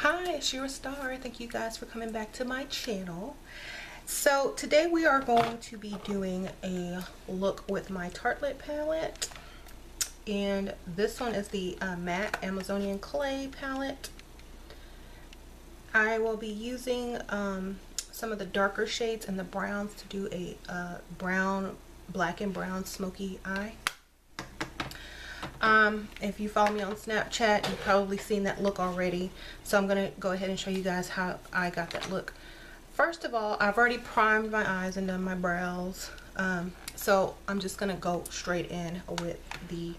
Hi, it's your star. Thank you guys for coming back to my channel. So today we are going to be doing a look with my Tartlette palette, and this one is the matte Amazonian clay palette. I will be using some of the darker shades and the browns to do a black and brown smoky eye. If you follow me on Snapchat, you've probably seen that look already. So I'm going to go ahead and show you guys how I got that look. First of all, I've already primed my eyes and done my brows. So I'm just going to go straight in with the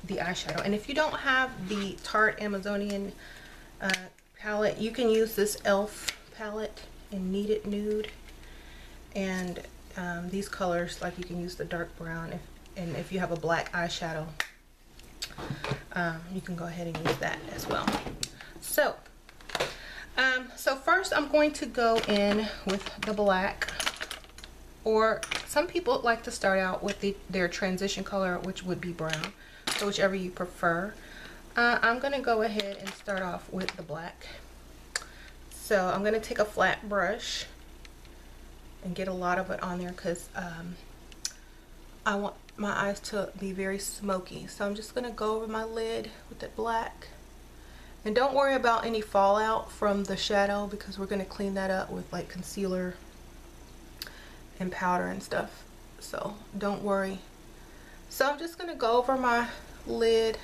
eyeshadow. And if you don't have the Tarte Amazonian palette, you can use this e.l.f. palette in Kneaded Nude. And these colors, like you can use the dark brown, and if you have a black eyeshadow, you can go ahead and use that as well. So first I'm going to go in with the black, or some people like to start out with their transition color, which would be brown. So whichever you prefer. I'm going to go ahead and start off with the black. So I'm going to take a flat brush and get a lot of it on there because I want my eyes to be very smoky. So I'm just going to go over my lid with the black. And don't worry about any fallout from the shadow, because we're going to clean that up with like concealer and powder and stuff. So don't worry. So I'm just going to go over my lid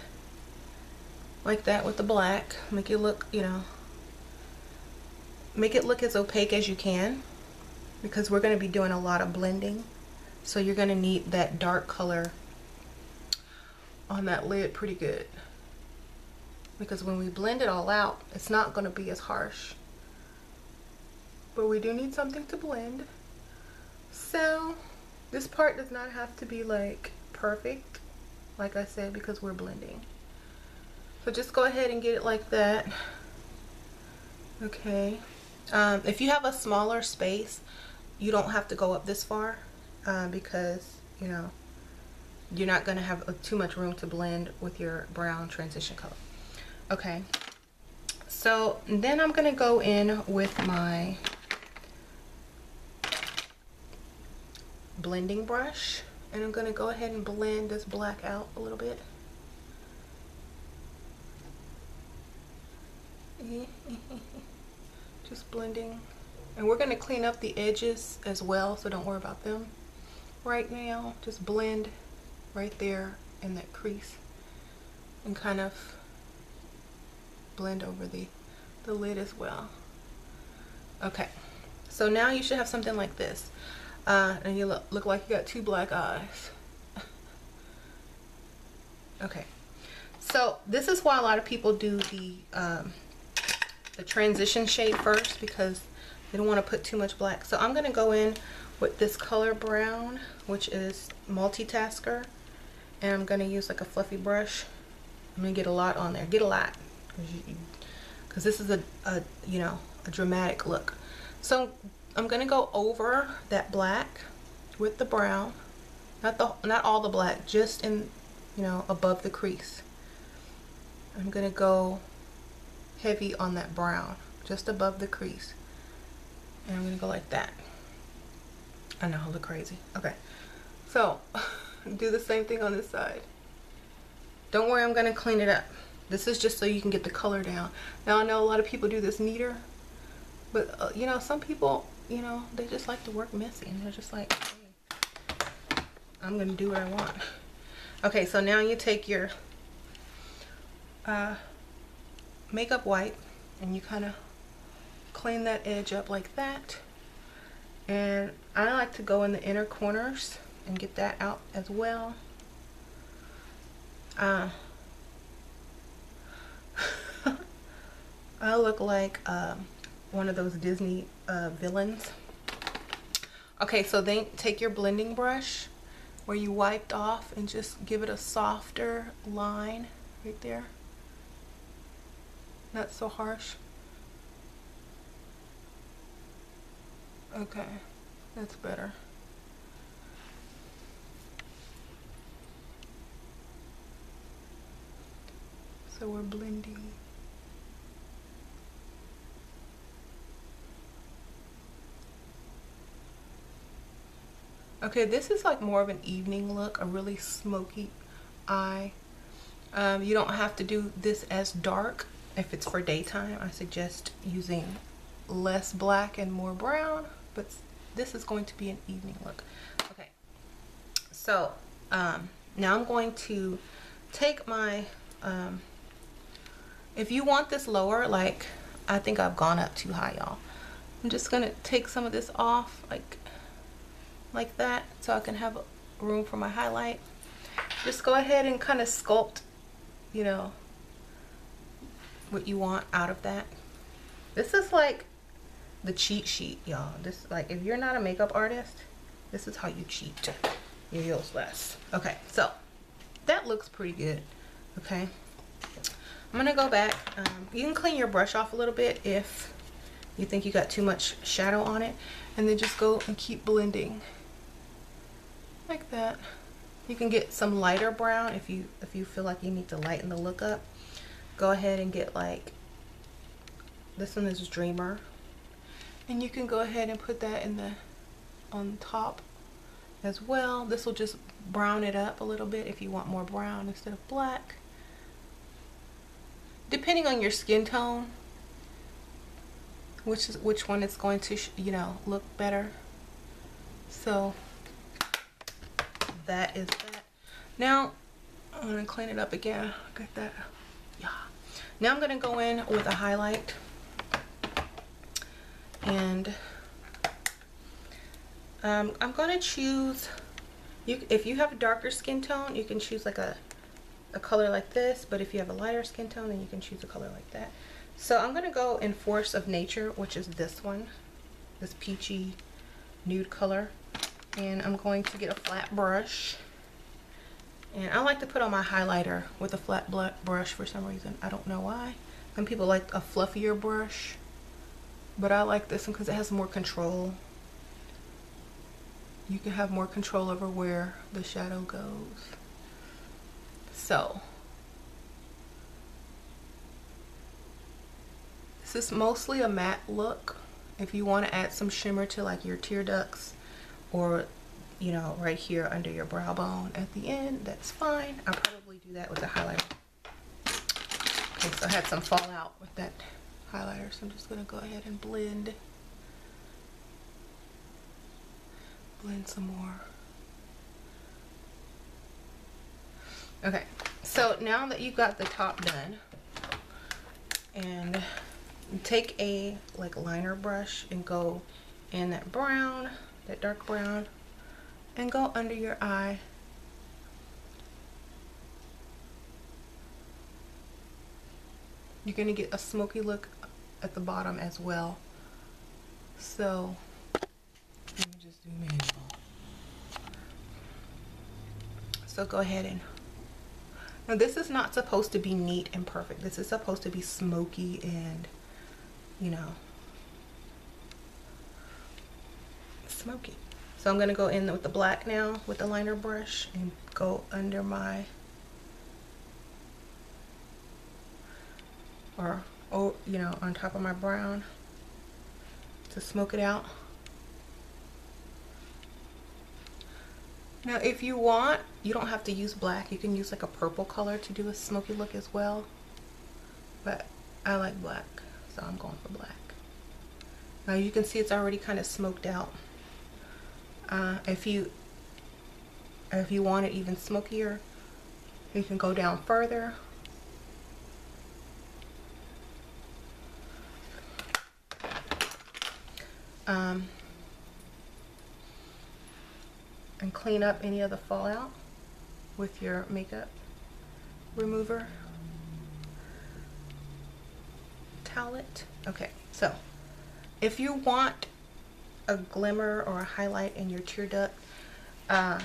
like that with the black. Make it look, make it look as opaque as you can, because we're going to be doing a lot of blending. So you're going to need that dark color on that lid pretty good, because when we blend it all out, it's not going to be as harsh. But we do need something to blend. So this part does not have to be like perfect, like I said, because we're blending. So just go ahead and get it like that. Okay. If you have a smaller space, you don't have to go up this far, because you're not going to have too much room to blend with your brown transition color. Okay, so then I'm going to go in with my blending brush, and I'm going to go ahead and blend this black out a little bit. Just blending. And we're going to clean up the edges as well, so don't worry about them right now. Just blend right there in that crease and kind of blend over the lid as well. Okay, so now you should have something like this. And you look like you got two black eyes. Okay, so this is why a lot of people do the transition shade first, because they don't want to put too much black. So I'm going to go in with this color brown, which is multitasker, and I'm going to use like a fluffy brush. I'm going to get a lot on there. Get a lot, because this is a dramatic look. So I'm going to go over that black with the brown, not all the black, just in above the crease. I'm going to go heavy on that brown just above the crease, and I'm gonna go like that. I know I look crazy. Okay, so do the same thing on this side. Don't worry, I'm gonna clean it up. This is just so you can get the color down. Now I know a lot of people do this neater, but some people they just like to work messy, and they're just like, hey, I'm gonna do what I want. Okay, so now you take your makeup wipe and you kind of clean that edge up like that. And I like to go in the inner corners and get that out as well. I look like one of those Disney villains. Okay, so then take your blending brush where you wiped off and just give it a softer line right there. Not so harsh. Okay, that's better. So we're blending. Okay, this is like more of an evening look, a really smoky eye. You don't have to do this as dark. If it's for daytime, I suggest using less black and more brown, but this is going to be an evening look. Okay, so now I'm going to take my, if you want this lower, like I think I've gone up too high, y'all. I'm just gonna take some of this off, like that, so I can have room for my highlight. Just go ahead and kind of sculpt, you know, what you want out of that. This is like the cheat sheet, y'all. This, like, if you're not a makeup artist, this is how you cheat. You use less. Okay, so that looks pretty good. Okay, I'm gonna go back. You can clean your brush off a little bit if you think you got too much shadow on it, and then just go and keep blending like that. You can get some lighter brown if you feel like you need to lighten the look up. Go ahead and get, like, this one is Dreamer, and you can go ahead and put that in on top as well. This will just brown it up a little bit if you want more brown instead of black, depending on your skin tone, which one is going to you know, look better. So that is that. Now I'm gonna clean it up again. Get that. Yeah. Now I'm gonna go in with a highlight, and I'm gonna choose, if you have a darker skin tone, you can choose like a color like this, but if you have a lighter skin tone, then you can choose a color like that. So I'm gonna go in Force of Nature, which is this one, this peachy nude color, and I'm going to get a flat brush. And I like to put on my highlighter with a flat brush for some reason. I don't know why. Some people like a fluffier brush, but I like this one because it has more control. You can have more control over where the shadow goes. So this is mostly a matte look. If you want to add some shimmer to like your tear ducts, or, you know, right here under your brow bone at the end, that's fine. I'll probably do that with the highlighter. Okay, so I had some fallout with that highlighter, so I'm just gonna go ahead and blend some more. Okay, so now that you've got the top done, and take a like liner brush and go in that brown, that dark brown, and go under your eye. You're gonna get a smoky look at the bottom as well. So let me just zoom in. So go ahead and, now this is not supposed to be neat and perfect. This is supposed to be smoky and, you know, smoky. So I'm gonna go in with the black now with the liner brush and go under my, or, oh, you know, on top of my brown to smoke it out. Now if you want, you don't have to use black. You can use like a purple color to do a smoky look as well, but I like black, so I'm going for black. Now you can see it's already kind of smoked out. If you want it even smokier, you can go down further. And clean up any of the fallout with your makeup remover. Tartlette. Okay, so if you want a glimmer or a highlight in your tear duct,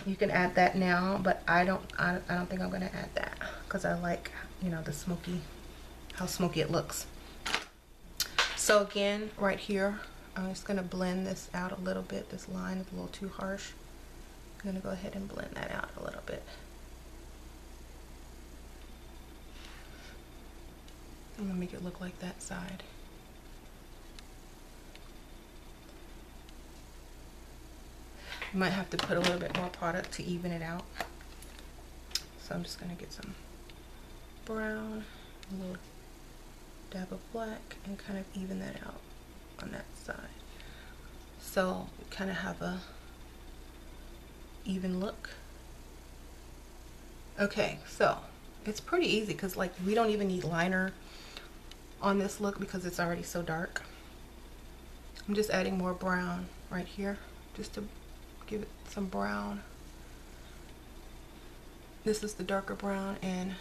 you can add that now, but I don't think I'm gonna add that because I like, you know, the smoky, how smoky it looks. So again, right here, I'm just gonna blend this out a little bit. This line is a little too harsh. I'm gonna go ahead and blend that out a little bit. I'm gonna make it look like that side. You might have to put a little bit more product to even it out. So I'm just gonna get some brown, a little dab of black, and kind of even that out on that side. So we kind of have a even look. Okay, so it's pretty easy because like we don't even need liner on this look because it's already so dark. I'm just adding more brown right here just to give it some brown. This is the darker brown and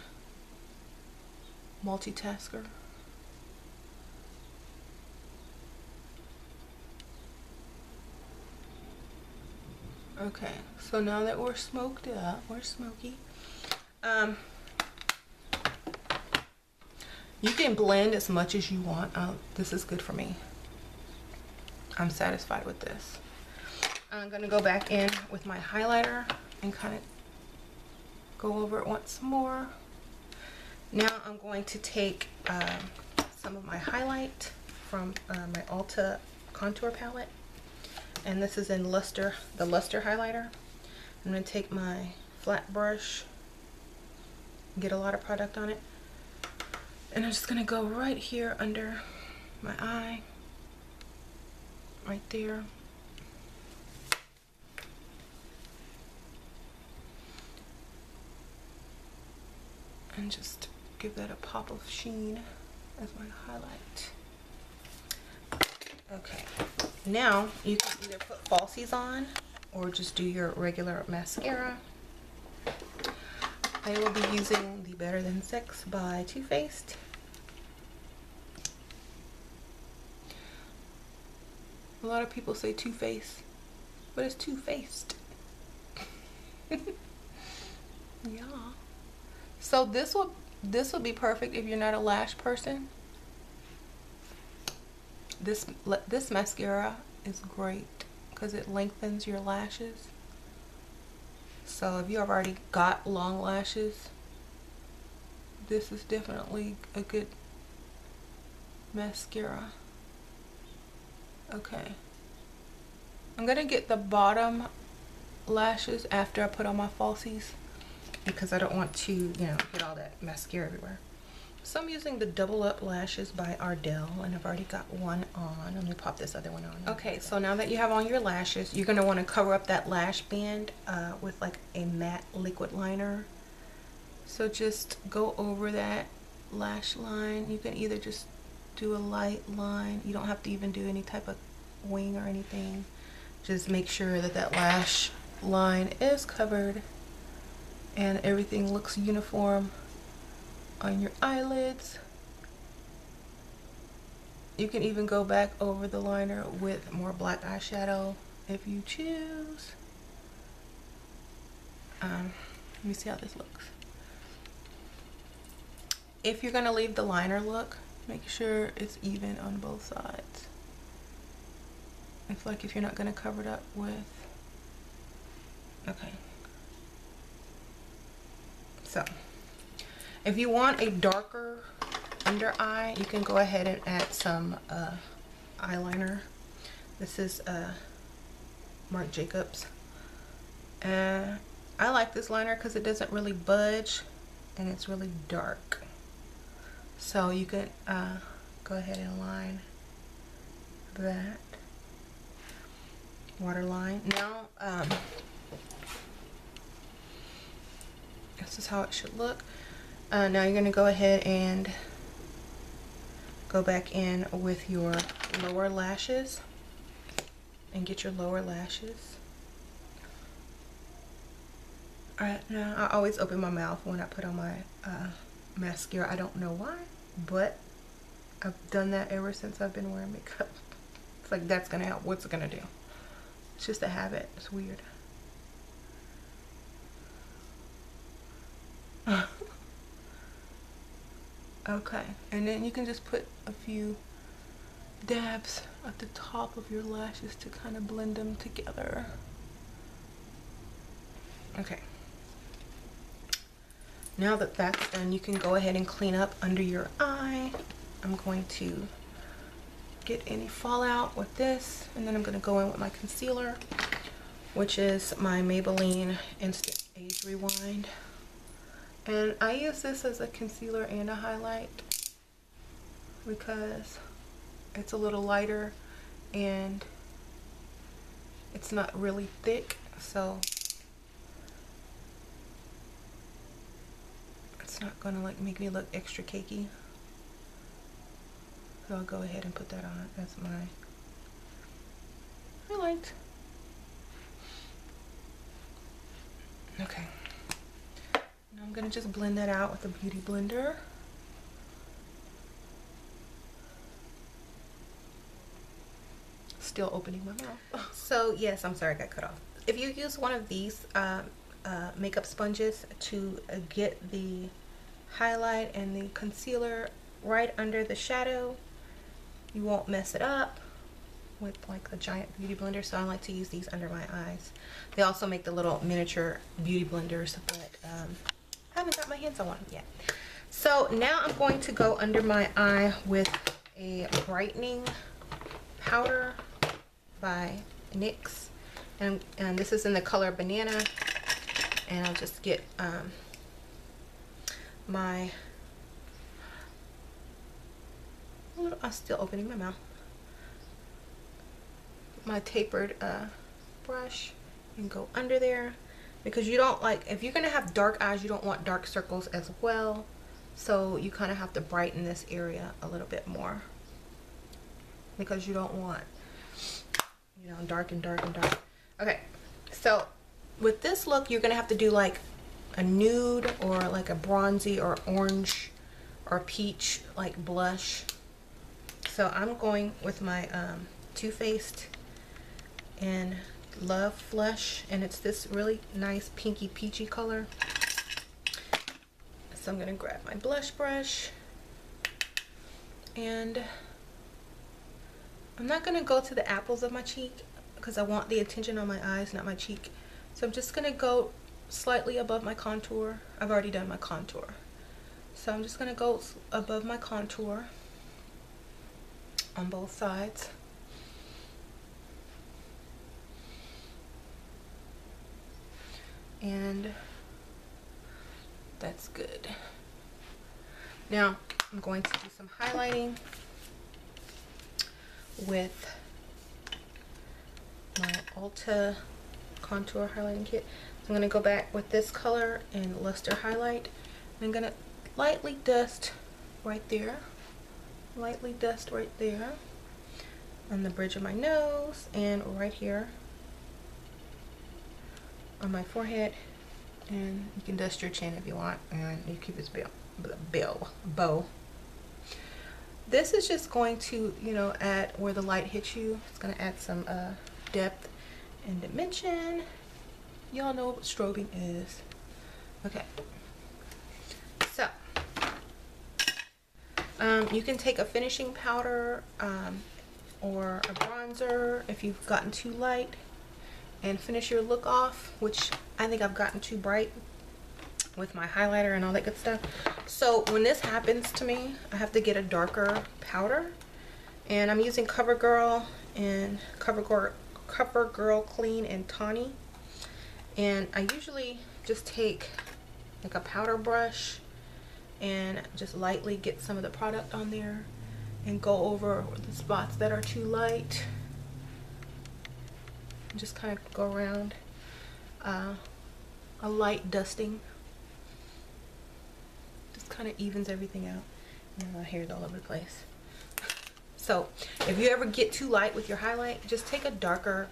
Multitasker. Okay, so now that we're smoked up, we're smoky. You can blend as much as you want. This is good for me. I'm satisfied with this. I'm gonna go back in with my highlighter and kind of go over it once more. Now I'm going to take some of my highlight from my Ulta contour palette, and this is in Luster, the Luster highlighter. I'm going to take my flat brush, get a lot of product on it, and I'm just going to go right here under my eye, right there. And just give that a pop of sheen as my highlight. Okay, now you can either put falsies on or just do your regular mascara. I will be using the Better Than Sex by Too Faced. A lot of people say Too Faced, but it's Too Faced. Yeah. So this will be perfect if you're not a lash person. This mascara is great because it lengthens your lashes. So if you have already got long lashes, this is definitely a good mascara. Okay. I'm gonna get the bottom lashes after I put on my falsies, because I don't want to, you know, get all that mascara everywhere. So I'm using the Double Up Lashes by Ardell, and I've already got one on. Let me pop this other one on. Okay, so now that you have on your lashes, you're gonna wanna cover up that lash band with like a matte liquid liner. So just go over that lash line. You can either just do a light line. You don't have to even do any type of wing or anything. Just make sure that that lash line is covered and everything looks uniform on your eyelids. You can even go back over the liner with more black eyeshadow if you choose. Let me see how this looks. If you're gonna leave the liner look, make sure it's even on both sides. It's like if you're not gonna cover it up with, okay. So, if you want a darker under eye, you can go ahead and add some eyeliner. This is Marc Jacobs. And I like this liner because it doesn't really budge and it's really dark. So you can go ahead and line that waterline. Now, this is how it should look. Now you're going to go ahead and go back in with your lower lashes and get your lower lashes. Alright, now I always open my mouth when I put on my mascara. I don't know why, but I've done that ever since I've been wearing makeup. It's like that's going to help. What's it going to do? It's just a habit. It's weird. Okay, and then you can just put a few dabs at the top of your lashes to kind of blend them together. Okay. Now that that's done, you can go ahead and clean up under your eye. I'm going to get any fallout with this, and then I'm going to go in with my concealer, which is my Maybelline Instant Age Rewind. And I use this as a concealer and a highlight because it's a little lighter and it's not really thick, so it's not gonna like make me look extra cakey. So I'll go ahead and put that on as my highlight. Okay. Now I'm gonna just blend that out with a beauty blender. Still opening my mouth. So yes, I'm sorry I got cut off. If you use one of these makeup sponges to get the highlight and the concealer right under the shadow, you won't mess it up with like a giant beauty blender. So I like to use these under my eyes. They also make the little miniature beauty blenders, but I haven't got my hands on one yet. So now I'm going to go under my eye with a brightening powder by NYX, and this is in the color Banana, and I'll just get I'm still opening my mouth, my tapered brush, and go under there, because you don't like, if you're gonna have dark eyes, you don't want dark circles as well, so you kind of have to brighten this area a little bit more, because you don't want, you know, dark and dark and dark. Okay, so with this look, you're gonna have to do like a nude or like a bronzy or orange or peach like blush. So I'm going with my Too Faced and Love Flush, and it's this really nice pinky peachy color. So I'm gonna grab my blush brush, and I'm not gonna go to the apples of my cheek because I want the attention on my eyes, not my cheek. So I'm just gonna go slightly above my contour. I've already done my contour. So I'm just gonna go above my contour on both sides. And that's good. Now I'm going to do some highlighting with my Ulta contour highlighting kit. So I'm going to go back with this color and Luster Highlight. And I'm going to lightly dust right there. Lightly dust right there on the bridge of my nose and right here on my forehead. And you can dust your chin if you want, and you keep this bow. This is just going to, you know, add where the light hits you. It's going to add some depth and dimension. Y'all know what strobing is. Okay. So, you can take a finishing powder or a bronzer if you've gotten too light and finish your look off, which I think I've gotten too bright with my highlighter and all that good stuff. So when this happens to me, I have to get a darker powder, and I'm using CoverGirl and CoverGirl Clean and Tawny. And I usually just take like a powder brush and just lightly get some of the product on there and go over the spots that are too light. Just kind of go around a light dusting. Just kind of evens everything out. And my hair's all over the place. So if you ever get too light with your highlight, just take a darker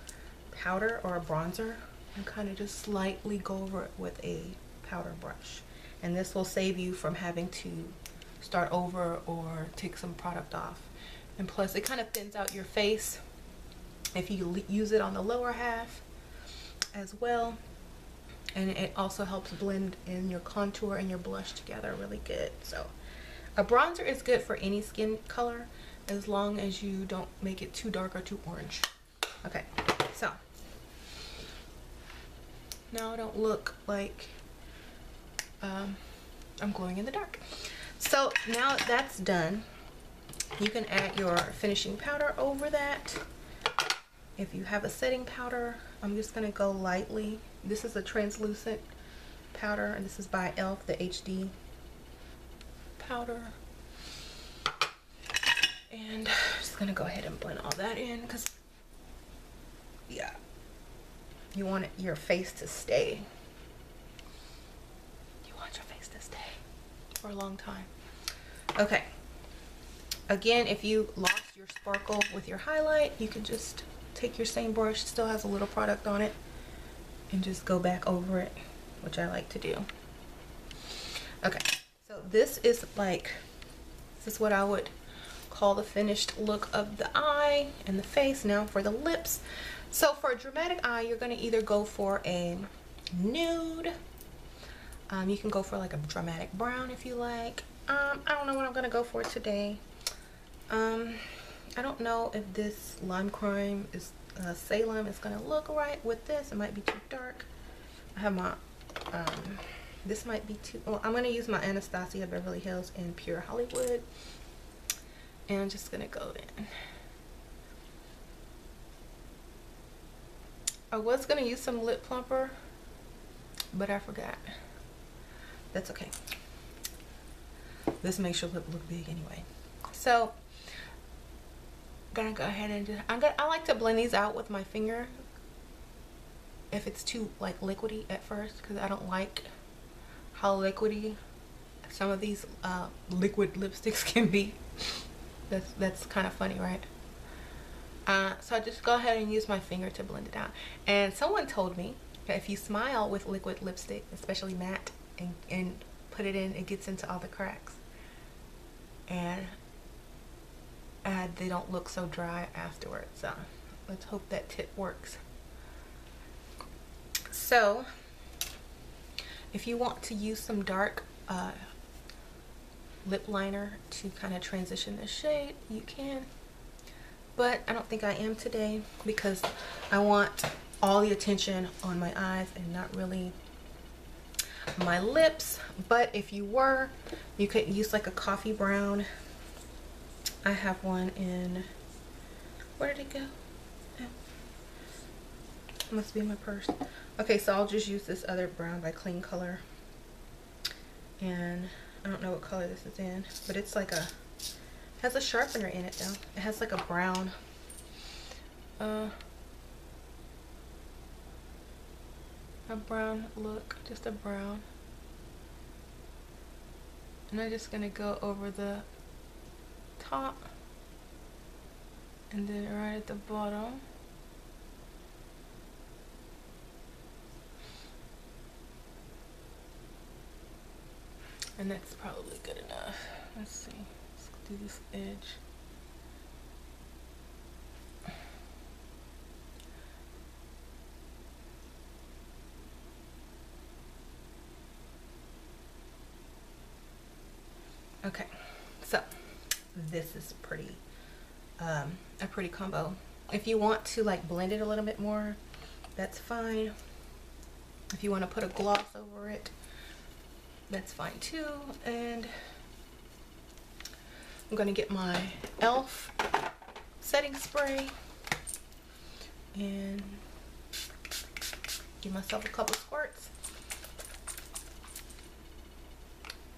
powder or a bronzer and kind of just slightly go over it with a powder brush. And this will save you from having to start over or take some product off. And plus it kind of thins out your face if you use it on the lower half as well. And it also helps blend in your contour and your blush together really good. So a bronzer is good for any skin color as long as you don't make it too dark or too orange. Okay, so now I don't look like I'm glowing in the dark. So now that's done, you can add your finishing powder over that. If you have a setting powder, I'm just going to go lightly. This is a translucent powder, and this is by e.l.f., the HD powder. And I'm just going to go ahead and blend all that in because, yeah, you want your face to stay. You want your face to stay for a long time. Okay. Again, if you lost your sparkle with your highlight, you can just take your same brush, still has a little product on it, and just go back over it, which I like to do. Okay, so this is what I would call the finished look of the eye and the face. Now for the lips. So for a dramatic eye, you're going to either go for a nude. You can go for like a dramatic brown if you like. I don't know what I'm going to go for today. I don't know if this lime crime is Salem is going to look right with this. It might be too dark. I have my this might be too, well, I'm going to use my Anastasia Beverly Hills in Pure Hollywood, and I'm just going to go in. I was going to use some lip plumper, but I forgot. That's okay. This makes your lip look big anyway. So gonna go ahead and just, I like to blend these out with my finger if it's too like liquidy at first, because I don't like how liquidy some of these liquid lipsticks can be. That's kind of funny, right? So I just go ahead and use my finger to blend it out. And someone told me that if you smile with liquid lipstick, especially matte, and put it in, it gets into all the cracks, and they don't look so dry afterwards. So let's hope that tip works. So if you want to use some dark lip liner to kind of transition the shade, you can, but I don't think I am today because I want all the attention on my eyes and not really my lips. But if you were, you could use like a coffee brown. I have one in, where did it go? Oh, it must be in my purse. Okay, so I'll just use this other brown by Kleancolor, and I don't know what color this is in, but it's like a, has a sharpener in it though. It has like a brown, a brown look, just a brown. And I'm just gonna go over the top and then right at the bottom. And that's probably good enough. Let's see. Let's do this edge. Okay, so this is pretty, a pretty combo. If you want to like blend it a little bit more, that's fine. If you want to put a gloss over it, that's fine too. And I'm gonna get my e.l.f. setting spray and give myself a couple squirts.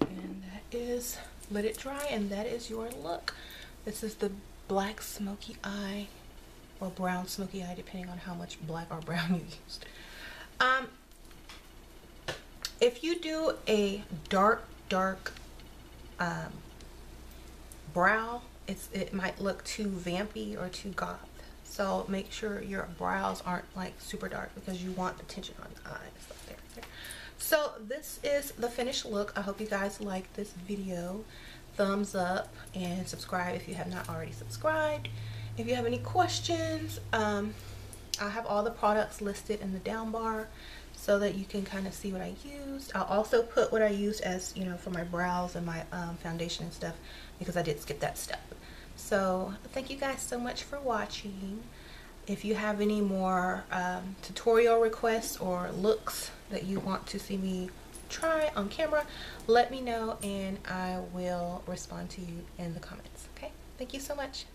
And that is, let it dry, and that is your look. This is the black smoky eye, or brown smoky eye, depending on how much black or brown you used. If you do a dark brow, it might look too vampy or too goth. So make sure your brows aren't like super dark, because you want the tension on the eyes. Like there. So this is the finished look. I hope you guys like this video. Thumbs up and subscribe if you have not already subscribed. If you have any questions, I have all the products listed in the down bar so that you can kind of see what I used. I'll also put what I used as, you know, for my brows and my foundation and stuff, because I did skip that step. So thank you guys so much for watching. If you have any more tutorial requests or looks that you want to see me try on camera, let me know and I will respond to you in the comments. Okay, thank you so much.